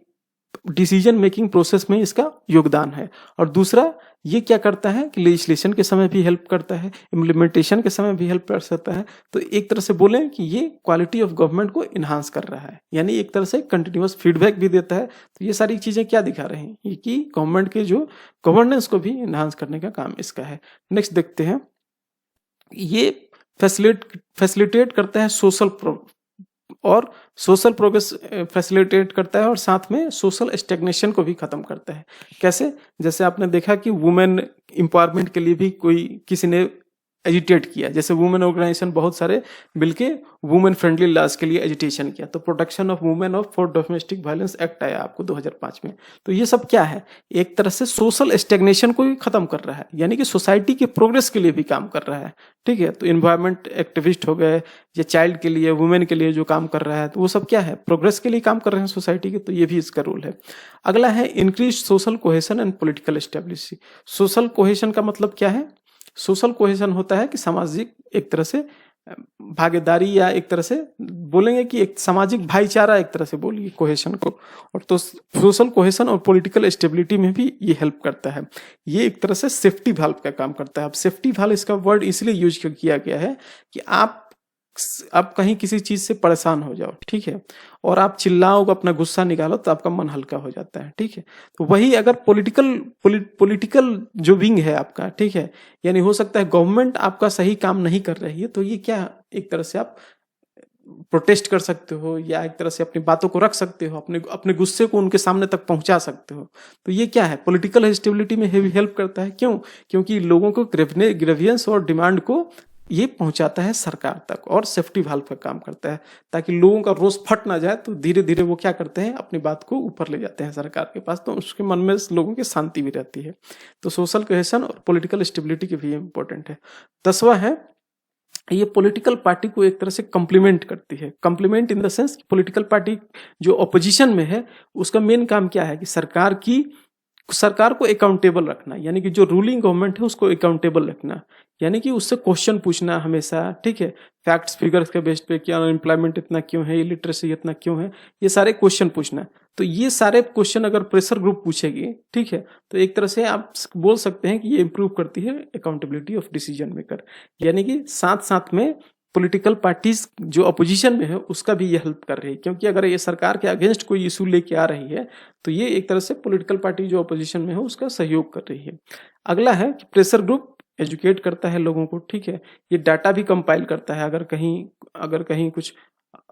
डिसीजन मेकिंग प्रोसेस में इसका योगदान है। और दूसरा, ये क्या करता है कि लेजिस्लेशन के समय भी हेल्प करता है, इम्प्लीमेंटेशन के समय भी हेल्प कर सकता है। तो एक तरह से बोलें कि ये क्वालिटी ऑफ गवर्नमेंट को इन्हांस कर रहा है, यानी एक तरह से कंटिन्यूअस फीडबैक भी देता है। तो ये सारी चीजें क्या दिखा रहे हैं? ये कि गवर्नमेंट के जो गवर्नेंस को भी इन्हांस करने का काम इसका है। नेक्स्ट देखते हैं, ये फैसिलिटेट करता है सोशल प्रोग्रेस फैसिलिटेट करता है, और साथ में सोशल स्टैग्नेशन को भी खत्म करता है। कैसे? जैसे आपने देखा कि वुमेन एम्पावरमेंट के लिए भी किसी ने एजिटेट किया, जैसे वुमेन ऑर्गेनाइजेशन बहुत सारे मिलके वुमेन फ्रेंडली लॉज के लिए एजिटेशन किया। तो protection of women of for domestic violence act आया आपको 2005 में। तो ये सब क्या है? एक तरह से सोशल स्टैग्नेशन को भी खत्म कर रहा है, यानी कि सोसाइटी के प्रोग्रेस के लिए भी काम कर रहा है, ठीक है। तो इन्वायरमेंट एक्टिविस्ट हो गए, या चाइल्ड के लिए, वुमेन के लिए जो काम कर रहा है, तो वो सब क्या है? प्रोग्रेस के लिए काम कर रहे हैं सोसाइटी के। तो ये भी इसका रोल है। अगला है increase social cohesion and political stability. Social cohesion का मतलब क्या है? सोशल कोहेशन होता है कि सामाजिक एक तरह से भागीदारी, या एक तरह से बोलेंगे कि एक सामाजिक भाईचारा, एक तरह से बोलिए कोहेशन को। और तो सोशल कोहेशन और पॉलिटिकल स्टेबिलिटी में भी ये हेल्प करता है। ये एक तरह से सेफ्टी वाल्व का काम करता है। अब सेफ्टी वाल्व इसका वर्ड इसलिए यूज किया गया है कि आप आप कहीं किसी चीज से परेशान हो जाओ, ठीक है, और आप चिल्लाओ, अपना गुस्सा निकालो, तो आपका मन हल्का हो जाता है, ठीक है। तो वही अगर पॉलिटिकल जो विंग है आपका, ठीक है, यानी हो सकता है गवर्नमेंट आपका सही काम नहीं कर रही है, तो ये क्या, एक तरह से आप प्रोटेस्ट कर सकते हो, या एक तरह से अपनी बातों को रख सकते हो, अपने अपने गुस्से को उनके सामने तक पहुंचा सकते हो। तो ये क्या है, पॉलिटिकल स्टेबिलिटी में हेल्प करता है। क्यों? क्योंकि लोगों को ग्रेवियंस और डिमांड को ये पहुंचाता है सरकार तक, और सेफ्टी वाल्व का काम करता है, ताकि लोगों का रोष फट ना जाए। तो धीरे धीरे वो क्या करते हैं, अपनी बात को ऊपर ले जाते हैं सरकार के पास, तो उसके मन में लोगों की शांति भी रहती है। तो सोशल कोहेशन और पॉलिटिकल स्टेबिलिटी के भी इंपॉर्टेंट है। 10वां है, ये पॉलिटिकल पार्टी को एक तरह से कम्प्लीमेंट करती है। Complement in the sense, political party जो अपोजिशन में है उसका मेन काम क्या है कि सरकार को अकाउंटेबल रखना, यानी कि जो रूलिंग गवर्नमेंट है उसको अकाउंटेबल रखना, यानी कि उससे क्वेश्चन पूछना हमेशा, ठीक है, फैक्ट्स फिगर्स के बेस पे कि अनएम्प्लॉयमेंट इतना क्यों है, इलिटरेसी इतना क्यों है, ये सारे क्वेश्चन पूछना। तो ये सारे क्वेश्चन अगर प्रेशर ग्रुप पूछेगी, ठीक है, तो एक तरह से आप बोल सकते हैं कि ये इंप्रूव करती है अकाउंटेबिलिटी ऑफ डिसीजन मेकर, यानी कि साथ साथ में पॉलिटिकल पार्टीज जो अपोजिशन में है उसका भी ये हेल्प कर रही है, क्योंकि अगर ये सरकार के अगेंस्ट कोई इशू लेके आ रही है तो ये एक तरह से पॉलिटिकल पार्टी जो अपोजिशन में है उसका सहयोग कर रही है। अगला है कि प्रेशर ग्रुप एजुकेट करता है लोगों को, ठीक है, ये डाटा भी कंपाइल करता है। अगर कहीं कुछ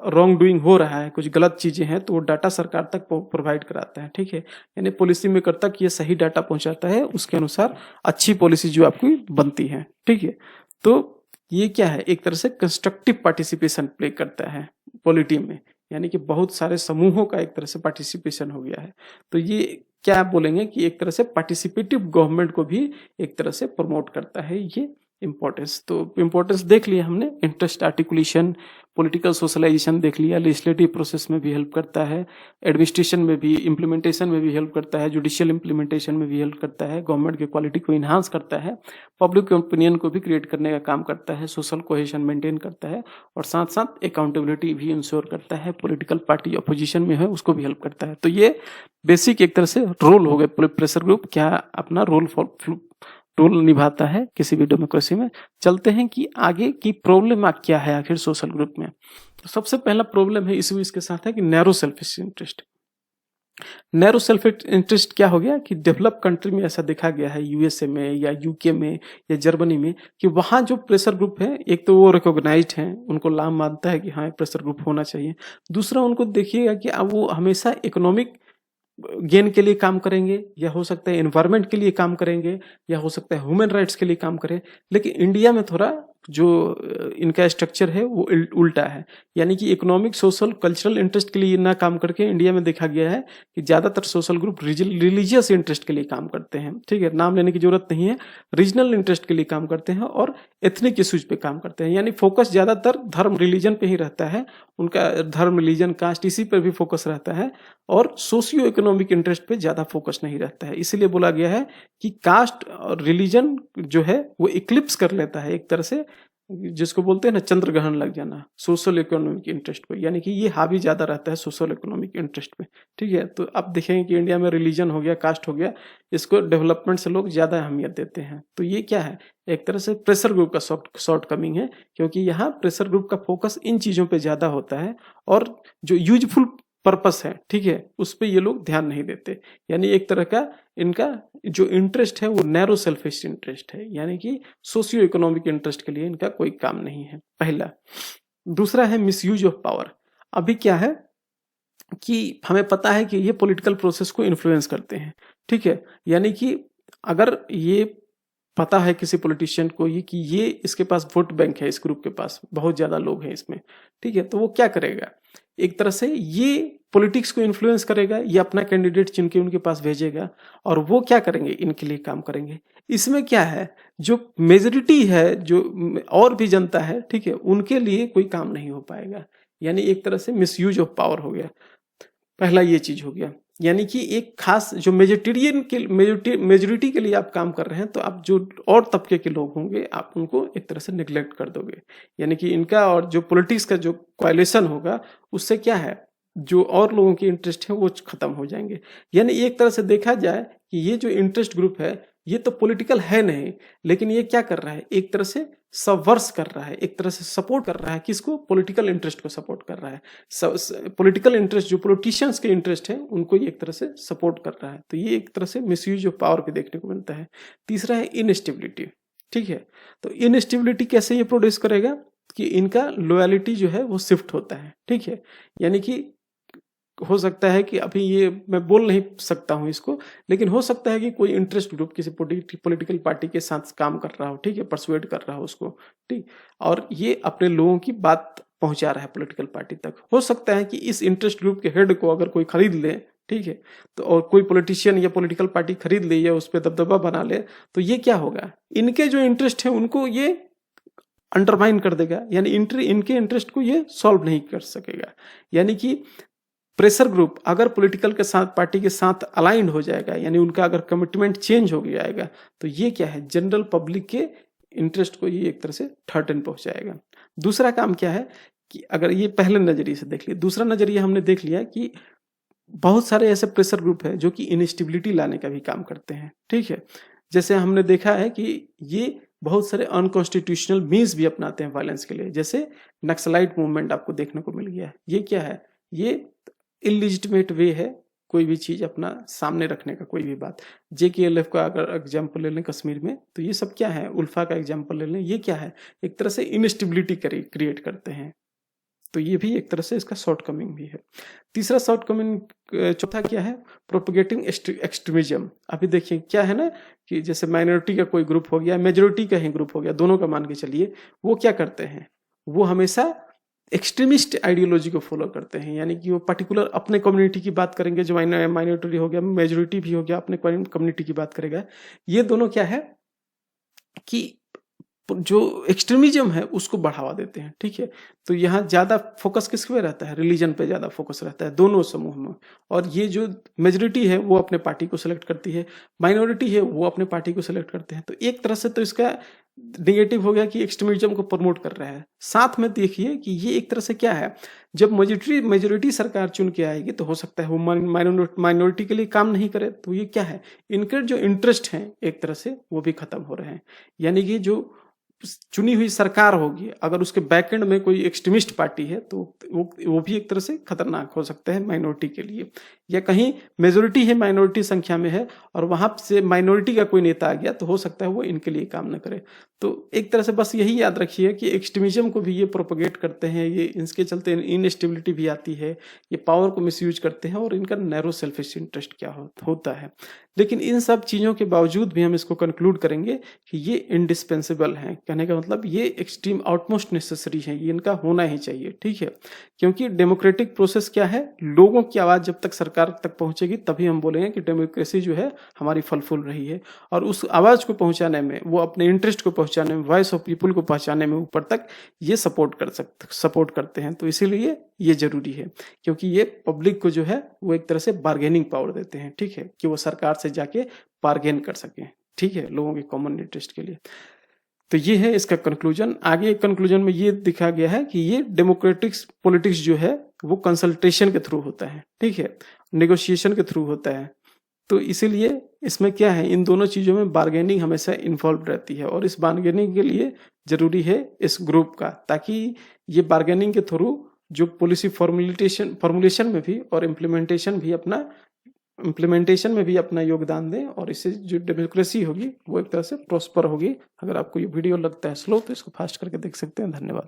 रॉन्ग डूइंग हो रहा है, कुछ गलत चीजें हैं, तो वो डाटा सरकार तक प्रोवाइड कराता है, ठीक है, यानी पॉलिसी मेकर तक ये सही डाटा पहुंचाता है, उसके अनुसार अच्छी पॉलिसी जो आपकी बनती है, ठीक है। तो ये क्या है, एक तरह से कंस्ट्रक्टिव पार्टिसिपेशन प्ले करता है पॉलिटी में, यानी कि बहुत सारे समूहों का एक तरह से पार्टिसिपेशन हो गया है। तो ये क्या बोलेंगे कि एक तरह से पार्टिसिपेटिव गवर्नमेंट को भी एक तरह से प्रमोट करता है ये इम्पोर्टेंस। तो इम्पोर्टेंस देख लिया हमने, इंटरेस्ट आर्टिकुलेशन, पॉलिटिकल सोशलाइजेशन देख लिया, लेजिस्लेटिव प्रोसेस में भी हेल्प करता है, एडमिनिस्ट्रेशन में भी, इम्प्लीमेंटेशन में भी हेल्प करता है, जुडिशियल इम्प्लीमेंटेशन में भी हेल्प करता है, गवर्नमेंट की क्वालिटी को इन्हांस करता है, पब्लिक ओपिनियन को भी क्रिएट करने का काम करता है, सोशल कोहेशन मेंटेन करता है, और साथ साथ अकाउंटेबिलिटी भी इंश्योर करता है। पॉलिटिकल पार्टी अपोजिशन में है उसको भी हेल्प करता है। तो ये बेसिक एक तरह से रोल हो गए, प्रेशर ग्रुप क्या अपना रोल निभाता है किसी भी डेमोक्रेसी में। चलते हैं कि आगे की प्रॉब्लम क्या है आखिर सोशल ग्रुप में। तो सबसे पहला प्रॉब्लम है इशू इसके साथ है कि narrow selfish interest. Narrow self interest क्या हो गया कि डेवलप कंट्री में ऐसा देखा गया है, यूएसए में या यूके में या जर्मनी में, कि वहाँ जो प्रेशर ग्रुप है, एक तो वो रिकॉग्नाइज्ड है, उनको लाभ मानता है कि हाँ प्रेशर ग्रुप होना चाहिए। दूसरा, उनको देखिएगा कि अब वो हमेशा इकोनॉमिक गेन के लिए काम करेंगे, या हो सकता है एनवायरनमेंट के लिए काम करेंगे, या हो सकता है ह्यूमन राइट्स के लिए काम करें। लेकिन इंडिया में थोड़ा जो इनका स्ट्रक्चर है वो उल्टा है, यानी कि इकोनॉमिक, सोशल, कल्चरल इंटरेस्ट के लिए ना काम करके इंडिया में देखा गया है कि ज्यादातर सोशल ग्रुप रिलीजियस इंटरेस्ट के लिए काम करते हैं, ठीक है, नाम लेने की जरूरत नहीं है, रीजनल इंटरेस्ट के लिए काम करते हैं और एथनिक इश्यूज पे काम करते हैं, यानी फोकस ज्यादातर धर्म रिलीजन पे ही रहता है, उनका धर्म, रिलीजन, कास्ट इसी पर भी फोकस रहता है, और सोशियो इकोनॉमिक इंटरेस्ट पे ज्यादा फोकस नहीं रहता है। इसीलिए बोला गया है कि कास्ट और रिलीजन जो है वो इक्लिप्स कर लेता है, एक तरह से जिसको बोलते हैं ना चंद्र ग्रहण लग जाना, सोशल इकोनॉमिक इंटरेस्ट पे, यानी कि ये हावी ज्यादा रहता है सोशल इकोनॉमिक इंटरेस्ट पे, ठीक है। तो आप देखेंगे कि इंडिया में रिलीजन हो गया, कास्ट हो गया, इसको डेवलपमेंट से लोग ज्यादा अहमियत देते हैं। तो ये क्या है, एक तरह से प्रेशर ग्रुप का शॉर्ट कमिंग है, क्योंकि यहाँ प्रेशर ग्रुप का फोकस इन चीजों पे ज्यादा होता है, और जो यूजफुल पर्पस है, ठीक है, उस पे ये लोग ध्यान नहीं देते। यानी एक तरह का इनका जो इंटरेस्ट है वो नैरो सेल्फिश इंटरेस्ट है, यानी कि सोशियो इकोनॉमिक इंटरेस्ट के लिए इनका कोई काम नहीं है, पहला। दूसरा है मिसयूज ऑफ पावर। अभी क्या है कि हमें पता है कि ये पॉलिटिकल प्रोसेस को इन्फ्लुएंस करते हैं, ठीक है, यानी कि अगर ये पता है किसी पॉलिटिशियन को ये कि ये इसके पास वोट बैंक है, इस ग्रुप के पास बहुत ज्यादा लोग हैं इसमें, ठीक है, तो वो क्या करेगा, एक तरह से ये पॉलिटिक्स को इन्फ्लुएंस करेगा, ये अपना कैंडिडेट चुन के उनके पास भेजेगा, और वो क्या करेंगे, इनके लिए काम करेंगे। इसमें क्या है, जो मेजोरिटी है, जो और भी जनता है, ठीक है, उनके लिए कोई काम नहीं हो पाएगा, यानी एक तरह से मिसयूज ऑफ पावर हो गया। पहला ये चीज हो गया, यानी कि एक खास जो मेजोरिटी के लिए आप काम कर रहे हैं, तो आप जो और तबके के लोग होंगे आप उनको एक तरह से निगलेक्ट कर दोगे, यानी कि इनका और जो पॉलिटिक्स का जो कोएलिशन होगा उससे क्या है, जो और लोगों की इंटरेस्ट है वो खत्म हो जाएंगे। यानी एक तरह से देखा जाए कि ये जो इंटरेस्ट ग्रुप है ये तो पॉलिटिकल है नहीं, लेकिन ये क्या कर रहा है, एक तरह से सबवर्स कर रहा है, एक तरह से सपोर्ट कर रहा है, किसको, पॉलिटिकल इंटरेस्ट को सपोर्ट कर रहा है। पॉलिटिकल इंटरेस्ट जो पॉलिटिशियंस के इंटरेस्ट है उनको ये एक तरह से सपोर्ट कर रहा है। तो ये एक तरह से मिसयूज ऑफ पावर भी देखने को मिलता है। तीसरा है इनस्टेबिलिटी। ठीक है, तो इनस्टेबिलिटी कैसे ये प्रोड्यूस करेगा कि इनका लॉयलिटी जो है वो शिफ्ट होता है। ठीक है, यानी कि हो सकता है कि अभी ये मैं बोल नहीं सकता हूं इसको, लेकिन हो सकता है कि कोई इंटरेस्ट ग्रुप किसी पॉलिटिकल पार्टी के साथ काम कर रहा हो, ठीक है, परसुएड कर रहा हो उसको, ठीक, और ये अपने लोगों की बात पहुंचा रहा है पॉलिटिकल पार्टी तक। हो सकता है कि इस इंटरेस्ट ग्रुप के हेड को अगर कोई खरीद ले, ठीक है, तो और कोई पॉलिटिशियन या पॉलिटिकल पार्टी खरीद ले या उस पर दबदबा बना ले, तो ये क्या होगा, इनके जो इंटरेस्ट है उनको ये अंडरमाइन कर देगा, यानी इनके इंटरेस्ट को ये सॉल्व नहीं कर सकेगा। यानी कि प्रेशर ग्रुप अगर पॉलिटिकल के साथ, पार्टी के साथ अलाइंड हो जाएगा, यानी उनका अगर कमिटमेंट चेंज हो जाएगा, तो ये क्या है, जनरल पब्लिक के इंटरेस्ट को ये एक तरह से थर्टन पहुंचाएगा। दूसरा काम क्या है कि अगर ये पहले नजरिए से देख लिया, दूसरा नजरिया हमने देख लिया कि बहुत सारे ऐसे प्रेशर ग्रुप है जो कि इनस्टेबिलिटी लाने का भी काम करते हैं। ठीक है, जैसे हमने देखा है कि ये बहुत सारे अनकॉन्स्टिट्यूशनल मीन्स भी अपनाते हैं वायलेंस के लिए, जैसे नक्सलाइट मूवमेंट आपको देखने को मिल गया। ये क्या है, ये इलिजिटिमेट वे है कोई भी चीज अपना सामने रखने का, कोई भी बात। JKLF का अगर एग्जाम्पल ले लें कश्मीर में, तो ये सब क्या है, उल्फा का एग्जाम्पल ले लें, ये क्या है, एक तरह से इनस्टेबिलिटी क्रिएट करते हैं। तो ये भी एक तरह से इसका शॉर्ट कमिंग भी है। तीसरा शॉर्ट कमिंग, चौथा क्या है, प्रोपगेटिंग एक्सट्रीमिज्म। अभी देखिए क्या है ना कि जैसे माइनॉरिटी का कोई ग्रुप हो गया, मेजोरिटी का ही ग्रुप हो गया, दोनों का मान के चलिए, वो क्या करते हैं, वो हमेशा एक्सट्रीमिस्ट आइडियोलॉजी को फॉलो करते हैं। यानी कि वो पर्टिकुलर अपने कम्युनिटी की बात करेंगे, जो माइनॉरिटी हो गया, मेजोरिटी भी हो गया, अपने कम्युनिटी की बात करेगा। ये दोनों क्या है कि जो एक्सट्रीमिज्म है उसको बढ़ावा देते हैं। ठीक है, तो यहाँ ज्यादा फोकस किस पे रहता है, रिलीजन पे ज्यादा फोकस रहता है दोनों समूह में। और ये जो मेजोरिटी है वो अपने पार्टी को सिलेक्ट करती है, माइनॉरिटी है वो अपने पार्टी को सिलेक्ट करते हैं। तो एक तरह से तो इसका निगेटिव हो गया कि एक्सट्रीमिज्म को प्रमोट कर रहा है। साथ में देखिए कि ये एक तरह से क्या है, जब मेजोरिटी सरकार चुन के आएगी तो हो सकता है वो माइनॉरिटी के लिए काम नहीं करे, तो ये क्या है, इनके जो इंटरेस्ट हैं एक तरह से वो भी खत्म हो रहे हैं। यानी कि जो चुनी हुई सरकार होगी, अगर उसके बैकएंड में कोई एक्सट्रीमिस्ट पार्टी है तो वो भी एक तरह से खतरनाक हो सकता है माइनॉरिटी के लिए। या कहीं मेजोरिटी है, माइनॉरिटी संख्या में है, और वहां से माइनॉरिटी का कोई नेता आ गया, तो हो सकता है वो इनके लिए काम न करे। तो एक तरह से बस यही याद रखिए कि एक्सट्रीमिज्म को भी ये प्रोपगेट करते हैं, ये इसके चलते इनस्टेबिलिटी भी आती है, ये पावर को मिसयूज करते हैं, और इनका नैरो सेल्फिश इंटरेस्ट क्या होता है। लेकिन इन सब चीजों के बावजूद भी हम इसको कंक्लूड करेंगे कि ये इंडिस्पेंसिबल है। कहने का मतलब ये एक्सट्रीम आउटमोस्ट नेसेसरी है, ये इनका होना ही चाहिए। ठीक है, क्योंकि डेमोक्रेटिक प्रोसेस क्या है, लोगों की आवाज जब तक सरकार तक पहुंचेगी तभी हम बोलेंगे कि डेमोक्रेसी जो है हमारी फल फूल रही है। और उस आवाज को पहुंचाने में, वो अपने इंटरेस्ट को पहुंचाने में, वॉइस ऑफ पीपुल को पहुंचाने में ऊपर तक ये सपोर्ट करते हैं। तो इसीलिए ये जरूरी है, क्योंकि ये पब्लिक को जो है वो एक तरह से बार्गेनिंग पावर देते हैं। ठीक है, कि वो सरकार से जाके बार्गेन कर सके, ठीक है, लोगों के कॉमन इंटरेस्ट के लिए। तो ये है इसका कंक्लूजन। आगे कंक्लूजन में ये दिखा गया है कि ये डेमोक्रेटिक पॉलिटिक्स जो है वो कंसल्टेशन के थ्रू होता है, ठीक है, नेगोशिएशन के थ्रू होता है। तो इसीलिए इसमें क्या है, इन दोनों चीजों में बार्गेनिंग हमेशा इन्वॉल्व रहती है, और इस बार्गेनिंग के लिए जरूरी है इस ग्रुप का, ताकि ये बार्गेनिंग के थ्रू जो पॉलिसी फॉर्मुलेशन में भी और इम्प्लीमेंटेशन में भी अपना योगदान दें, और इससे जो डेमोक्रेसी होगी वो एक तरह से प्रॉस्पर होगी। अगर आपको ये वीडियो लगता है स्लो तो इसको फास्ट करके देख सकते हैं। धन्यवाद।